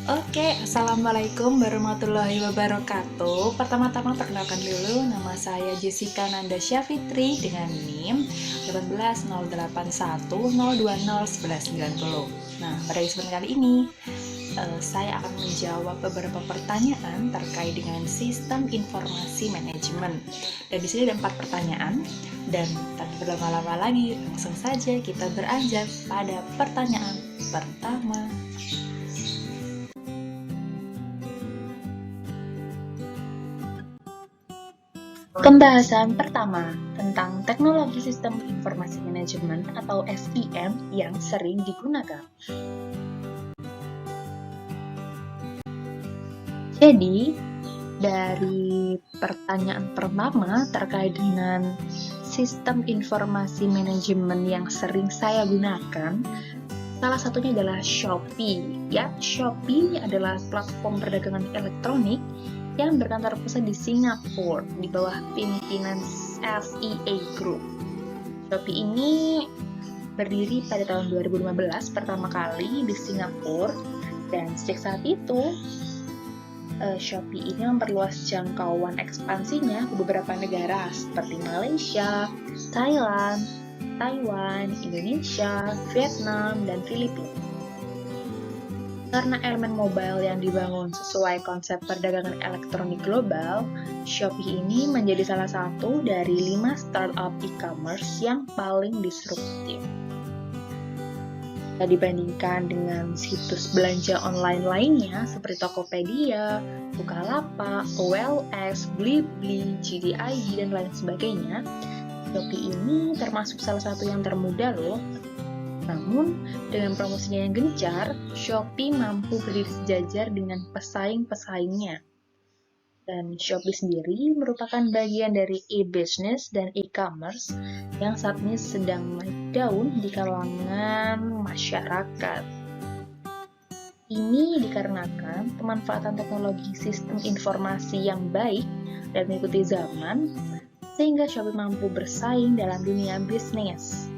Assalamualaikum warahmatullahi wabarakatuh. Pertama-tama perkenalkan dulu, nama saya Jessica Nanda Syafitri dengan NIM 1808102011190. Nah, pada kesempatan kali ini saya akan menjawab beberapa pertanyaan terkait dengan sistem informasi manajemen. Dan di sini ada 4 pertanyaan. Dan tanpa berlama-lama lagi, langsung saja kita beranjak pada pertanyaan pertama. Pembahasan pertama tentang teknologi sistem informasi manajemen atau SIM yang sering digunakan. Jadi, dari pertanyaan pertama terkait dengan sistem informasi manajemen yang sering saya gunakan, salah satunya adalah Shopee. Ya, Shopee adalah platform perdagangan elektronik yang berkantor pusat di Singapura di bawah pimpinan SEA Group. Shopee ini berdiri pada tahun 2015 pertama kali di Singapura, dan sejak saat itu Shopee ini memperluas jangkauan ekspansinya ke beberapa negara seperti Malaysia, Thailand, Taiwan, Indonesia, Vietnam, dan Filipina. Karena elemen mobile yang dibangun sesuai konsep perdagangan elektronik global, Shopee ini menjadi salah satu dari 5 startup e-commerce yang paling disruptif. Dibandingkan dengan situs belanja online lainnya seperti Tokopedia, Bukalapak, OLX, Blibli, JD.ID, dan lain sebagainya, Shopee ini termasuk salah satu yang termuda loh. Namun, dengan promosinya yang gencar, Shopee mampu berdiri sejajar dengan pesaing-pesaingnya. Dan Shopee sendiri merupakan bagian dari e-business dan e-commerce yang saat ini sedang naik daun di kalangan masyarakat. Ini dikarenakan pemanfaatan teknologi sistem informasi yang baik dan mengikuti zaman, sehingga Shopee mampu bersaing dalam dunia bisnis.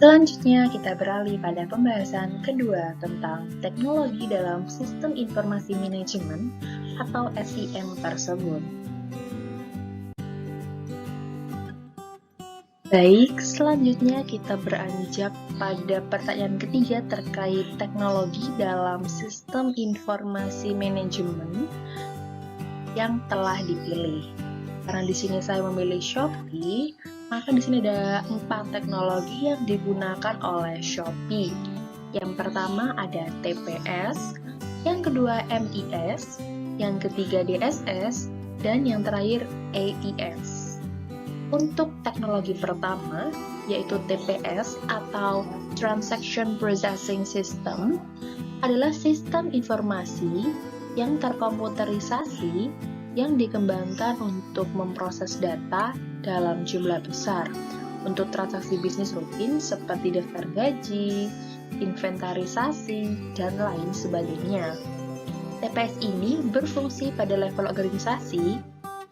Selanjutnya kita beralih pada pembahasan kedua tentang teknologi dalam sistem informasi manajemen atau SIM tersebut. Baik, selanjutnya kita beranjak pada pertanyaan ketiga terkait teknologi dalam sistem informasi manajemen yang telah dipilih. Karena di sini saya memilih Shopee, maka di sini ada 4 teknologi yang digunakan oleh Shopee. Yang pertama ada TPS, yang kedua MIS, yang ketiga DSS, dan yang terakhir AIS. Untuk teknologi pertama, yaitu TPS atau Transaction Processing System, adalah sistem informasi yang terkomputerisasi yang dikembangkan untuk memproses data dalam jumlah besar untuk transaksi bisnis rutin seperti daftar gaji, inventarisasi, dan lain sebagainya. TPS ini berfungsi pada level organisasi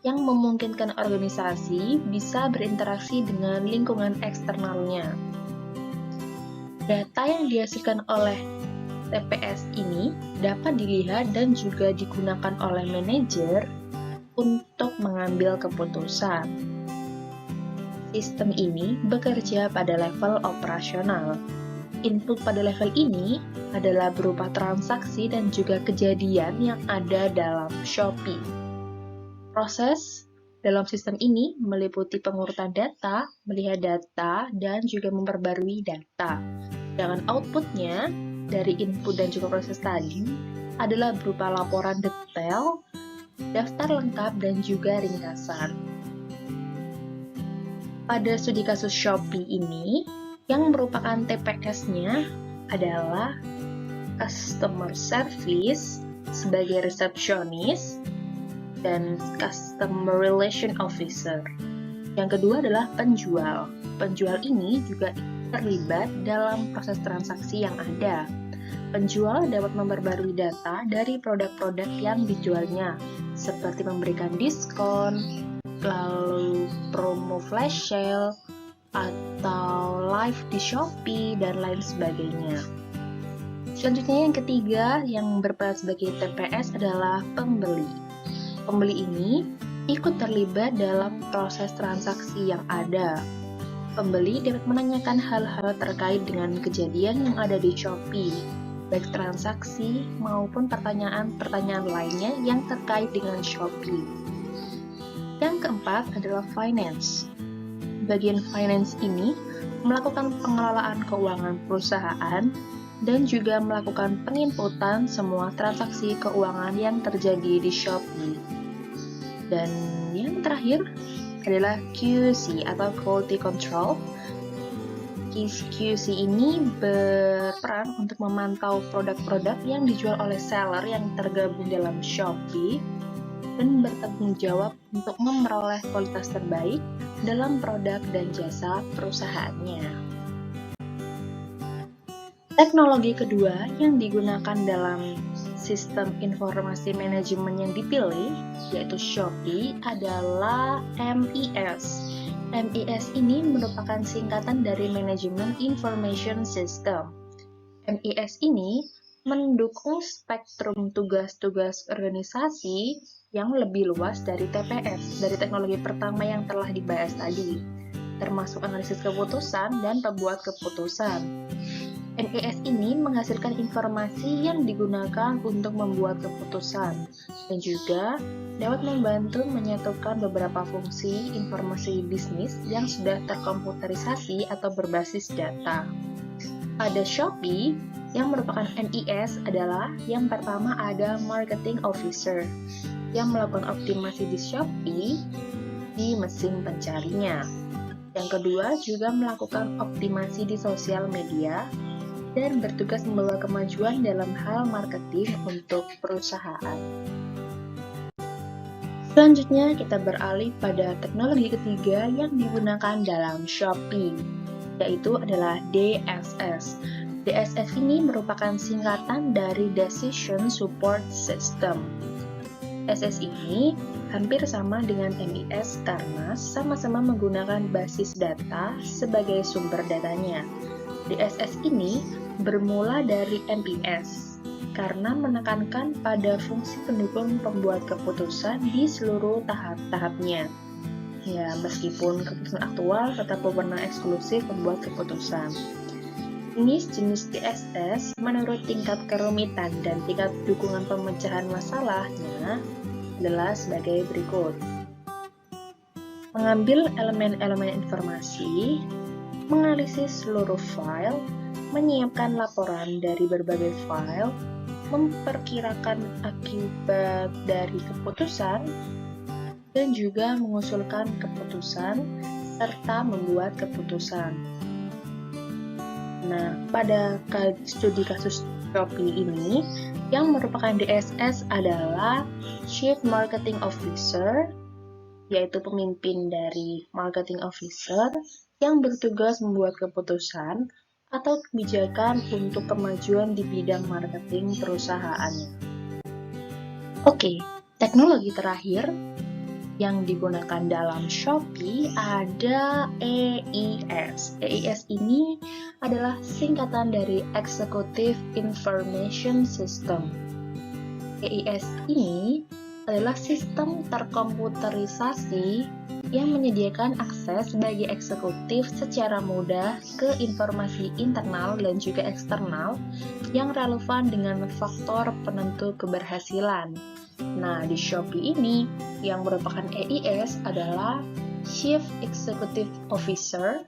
yang memungkinkan organisasi bisa berinteraksi dengan lingkungan eksternalnya. Data yang dihasilkan oleh TPS ini dapat dilihat dan juga digunakan oleh manajer untuk mengambil keputusan. Sistem ini bekerja pada level operasional. Input pada level ini adalah berupa transaksi dan juga kejadian yang ada dalam Shopee. Proses dalam sistem ini meliputi pengurutan data, melihat data, dan juga memperbarui data. Sedangkan outputnya dari input dan juga proses tadi adalah berupa laporan detail, daftar lengkap, dan juga ringkasan. Pada studi kasus Shopee ini, yang merupakan TPS-nya adalah Customer Service sebagai resepsionis dan Customer Relation Officer. Yang kedua adalah penjual. Penjual ini juga terlibat dalam proses transaksi yang ada. Penjual dapat memperbarui data dari produk-produk yang dijualnya, seperti memberikan diskon, lalu promo flash sale, atau live di Shopee, dan lain sebagainya. Selanjutnya yang ketiga yang berperan sebagai TPS adalah pembeli. Pembeli ini ikut terlibat dalam proses transaksi yang ada. Pembeli dapat menanyakan hal-hal terkait dengan kejadian yang ada di Shopee, baik transaksi maupun pertanyaan-pertanyaan lainnya yang terkait dengan Shopee. Yang keempat adalah finance. Bagian finance ini melakukan pengelolaan keuangan perusahaan dan juga melakukan penginputan semua transaksi keuangan yang terjadi di Shopee. Dan yang terakhir adalah QC atau Quality Control. QC ini berperan untuk memantau produk-produk yang dijual oleh seller yang tergabung dalam Shopee dan bertanggung jawab untuk memperoleh kualitas terbaik dalam produk dan jasa perusahaannya. Teknologi kedua yang digunakan dalam sistem informasi manajemen yang dipilih, yaitu Shopee, adalah MES. MES ini merupakan singkatan dari Management Information System. MES ini mendukung spektrum tugas-tugas organisasi yang lebih luas dari TPS, dari teknologi pertama yang telah dibahas tadi, termasuk analisis keputusan dan pembuat keputusan. MES ini menghasilkan informasi yang digunakan untuk membuat keputusan, dan juga dapat membantu menyatukan beberapa fungsi informasi bisnis yang sudah terkomputerisasi atau berbasis data. Pada Shopee, yang merupakan MES adalah yang pertama ada Marketing Officer, yang melakukan optimasi di Shopee di mesin pencarinya. Yang kedua juga melakukan optimasi di sosial media dan bertugas membawa kemajuan dalam hal marketing untuk perusahaan. Selanjutnya kita beralih pada teknologi ketiga yang digunakan dalam Shopee, yaitu adalah DSS. DSS ini merupakan singkatan dari Decision Support System. DSS ini hampir sama dengan MES karena sama-sama menggunakan basis data sebagai sumber datanya. DSS ini bermula dari MES karena menekankan pada fungsi pendukung pembuat keputusan di seluruh tahap-tahapnya. Ya, meskipun keputusan aktual tetap wewenang eksklusif pembuat keputusan. Jenis DSS menurut tingkat kerumitan dan tingkat dukungan pemecahan masalahnya adalah sebagai berikut. Mengambil elemen-elemen informasi, menganalisis seluruh file, menyiapkan laporan dari berbagai file, memperkirakan akibat dari keputusan, dan juga mengusulkan keputusan serta membuat keputusan. Nah, pada studi kasus Shopee ini, yang merupakan DSS adalah Chief Marketing Officer, yaitu pemimpin dari Marketing Officer yang bertugas membuat keputusan atau kebijakan untuk kemajuan di bidang marketing perusahaannya. Oke, teknologi terakhir yang digunakan dalam Shopee ada EIS. EIS ini adalah singkatan dari Executive Information System. EIS ini adalah sistem terkomputerisasi yang menyediakan akses bagi eksekutif secara mudah ke informasi internal dan juga eksternal yang relevan dengan faktor penentu keberhasilan. Nah, di Shopee ini, yang merupakan EIS adalah Chief Executive Officer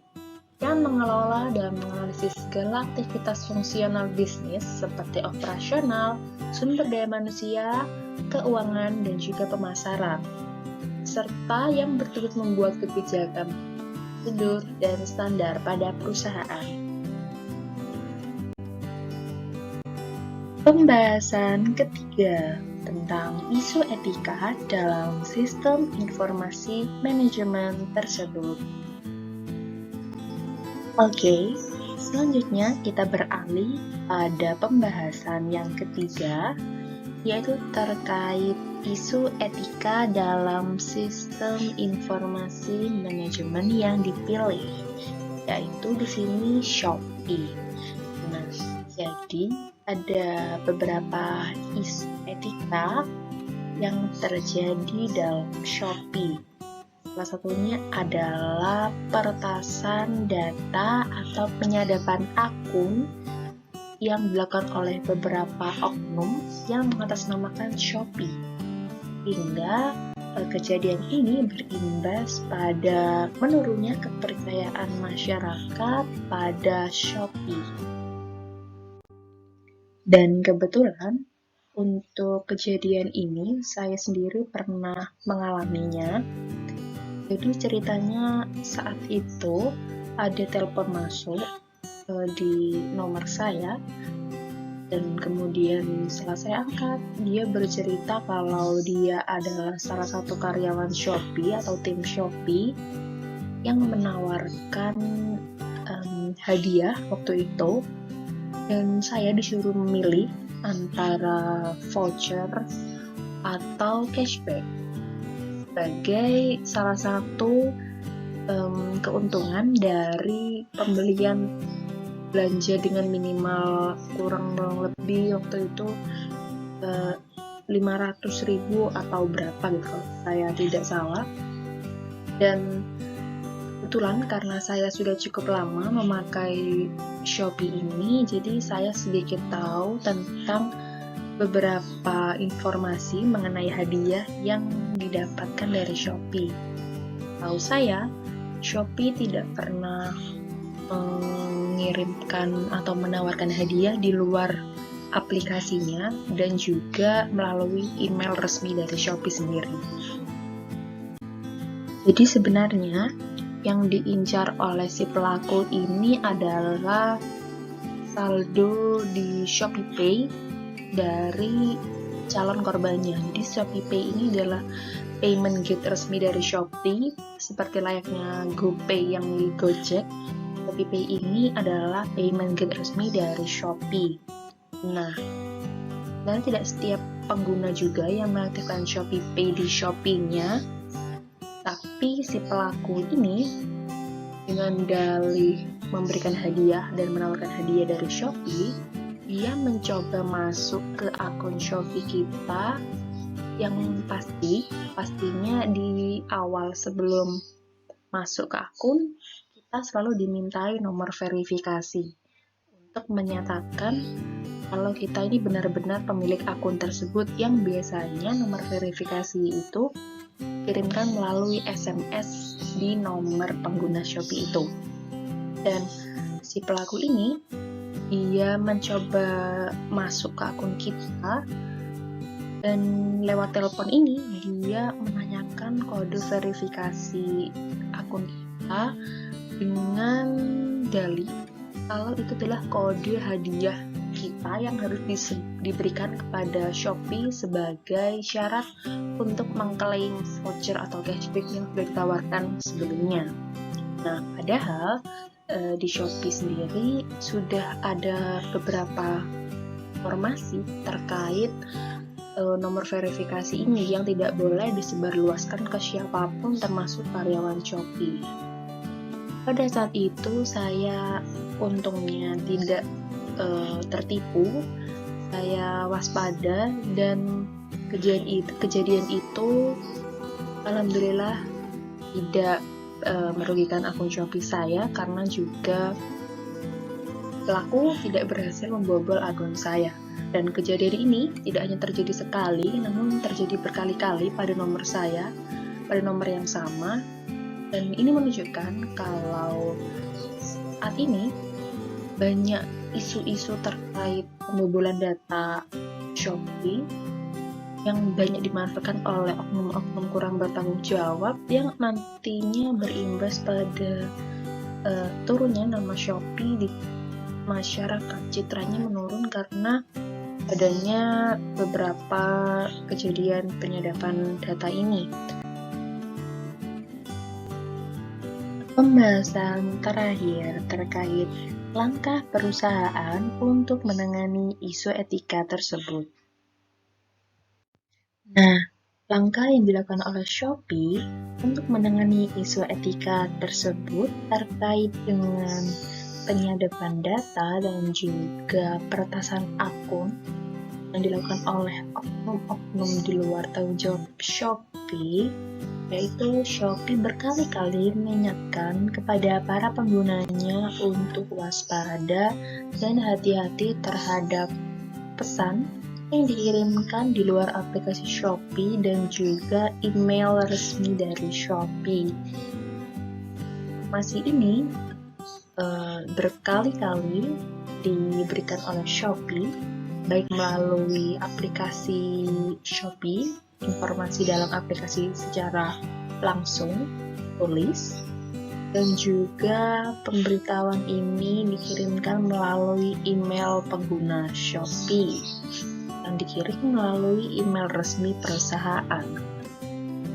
yang mengelola dan menganalisis segala aktivitas fungsional bisnis seperti operasional, sumber daya manusia, keuangan, dan juga pemasaran, serta yang bertugas membuat kebijakan, prosedur, dan standar pada perusahaan. Pembahasan ketiga tentang isu etika dalam sistem informasi manajemen tersebut. Oke, selanjutnya kita beralih pada pembahasan yang ketiga, yaitu terkait isu etika dalam sistem informasi manajemen yang dipilih. yaitu di sini Shopee. Nah, jadi ada beberapa isu etika yang terjadi dalam Shopee. Salah satunya adalah peretasan data atau penyadapan akun yang dilakukan oleh beberapa oknum yang mengatasnamakan Shopee. Hingga kejadian ini berimbas pada menurunnya kepercayaan masyarakat pada Shopee. Dan kebetulan untuk kejadian ini saya sendiri pernah mengalaminya. Jadi ceritanya saat itu ada telepon masuk di nomor saya, dan kemudian setelah saya angkat, dia bercerita kalau dia adalah salah satu karyawan Shopee atau tim Shopee yang menawarkan hadiah waktu itu, dan saya disuruh memilih antara voucher atau cashback sebagai salah satu keuntungan dari pembelian belanja dengan minimal kurang lebih waktu itu 500.000 atau berapa gitu kalau saya tidak salah. Dan kebetulan karena saya sudah cukup lama memakai Shopee ini, jadi saya sedikit tahu tentang beberapa informasi mengenai hadiah yang didapatkan dari Shopee. Tahu saya, Shopee tidak pernah mengirimkan atau menawarkan hadiah di luar aplikasinya dan juga melalui email resmi dari Shopee sendiri. Jadi sebenarnya yang diincar oleh si pelaku ini adalah saldo di ShopeePay dari calon korbannya. Jadi ShopeePay ini adalah payment gate resmi dari Shopee, seperti layaknya GoPay yang di Gojek. ShopeePay ini adalah payment gate resmi dari Shopee. Nah, dan tidak setiap pengguna juga yang mengaktifkan ShopeePay di Shopee-nya, tapi si pelaku ini dengan dalih memberikan hadiah dan menawarkan hadiah dari Shopee, dia mencoba masuk ke akun Shopee kita yang pastinya di awal sebelum masuk ke akun, kita selalu dimintai nomor verifikasi untuk menyatakan kalau kita ini benar-benar pemilik akun tersebut, yang biasanya nomor verifikasi itu kirimkan melalui SMS di nomor pengguna Shopee itu. Dan si pelaku ini dia mencoba masuk ke akun kita, dan lewat telepon ini dia menanyakan kode verifikasi akun kita dengan dalih kalau itu adalah kode hadiah kita yang harus diberikan kepada Shopee sebagai syarat untuk mengklaim voucher atau cashback yang sudah ditawarkan sebelumnya. Nah, padahal di Shopee sendiri sudah ada beberapa informasi terkait nomor verifikasi ini yang tidak boleh disebarluaskan ke siapapun termasuk karyawan Shopee. Pada saat itu saya untungnya tidak tertipu, saya waspada, dan kejadian itu alhamdulillah tidak merugikan akun Shopee saya, karena juga pelaku tidak berhasil membobol akun saya. Dan kejadian ini tidak hanya terjadi sekali, namun terjadi berkali-kali pada nomor saya, pada nomor yang sama. Dan ini menunjukkan kalau saat ini banyak isu-isu terkait pembobolan data Shopee yang banyak dimanfaatkan oleh oknum-oknum kurang bertanggung jawab, yang nantinya berimbas pada turunnya nama Shopee di masyarakat. Citranya menurun karena adanya beberapa kejadian penyadapan data ini. Pembahasan terakhir terkait langkah perusahaan untuk menangani isu etika tersebut. Nah, Langkah yang dilakukan oleh Shopee untuk menangani isu etika tersebut terkait dengan penyadapan data dan juga peretasan akun yang dilakukan oleh oknum-oknum di luar tanggung jawab Shopee, yaitu Shopee berkali-kali mengingatkan kepada para penggunanya untuk waspada dan hati-hati terhadap pesan yang dikirimkan di luar aplikasi Shopee dan juga email resmi dari Shopee. Informasi ini berkali-kali diberikan oleh Shopee, baik melalui aplikasi Shopee, informasi dalam aplikasi secara langsung, tulis, dan juga pemberitahuan ini dikirimkan melalui email pengguna Shopee yang dikirim melalui email resmi perusahaan.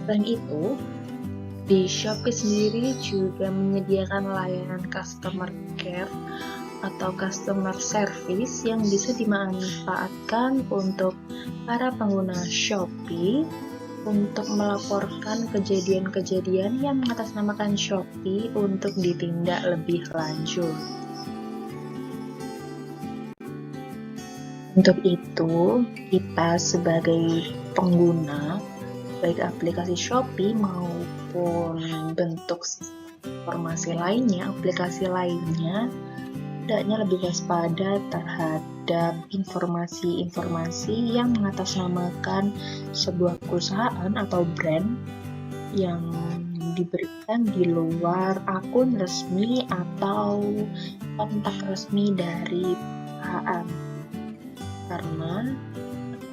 Selain itu, di Shopee sendiri juga menyediakan layanan customer care atau customer service yang bisa dimanfaatkan untuk para pengguna Shopee untuk melaporkan kejadian-kejadian yang mengatasnamakan Shopee untuk ditindak lebih lanjut. Untuk itu, kita sebagai pengguna, baik aplikasi Shopee maupun bentuk informasi lainnya, aplikasi lainnya, hendaknya lebih waspada terhadap informasi-informasi yang mengatasnamakan sebuah perusahaan atau brand yang diberikan di luar akun resmi atau kontak resmi dari perusahaan. Karena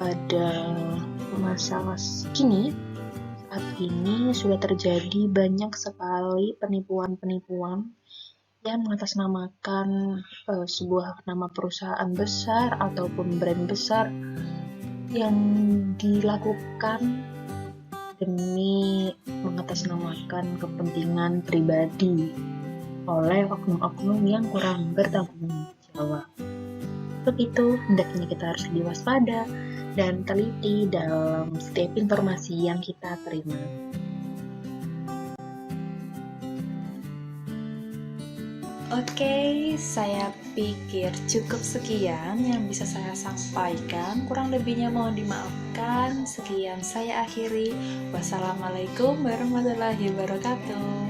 pada masalah kini, saat ini sudah terjadi banyak sekali penipuan-penipuan yang mengatasnamakan sebuah nama perusahaan besar ataupun brand besar yang dilakukan demi mengatasnamakan kepentingan pribadi oleh oknum-oknum yang kurang bertanggung jawab. Untuk itu, hendaknya kita harus lebih waspada dan teliti dalam setiap informasi yang kita terima. Oke, saya pikir cukup sekian yang bisa saya sampaikan. Kurang lebihnya mohon dimaafkan. Sekian saya akhiri. Wassalamualaikum warahmatullahi wabarakatuh.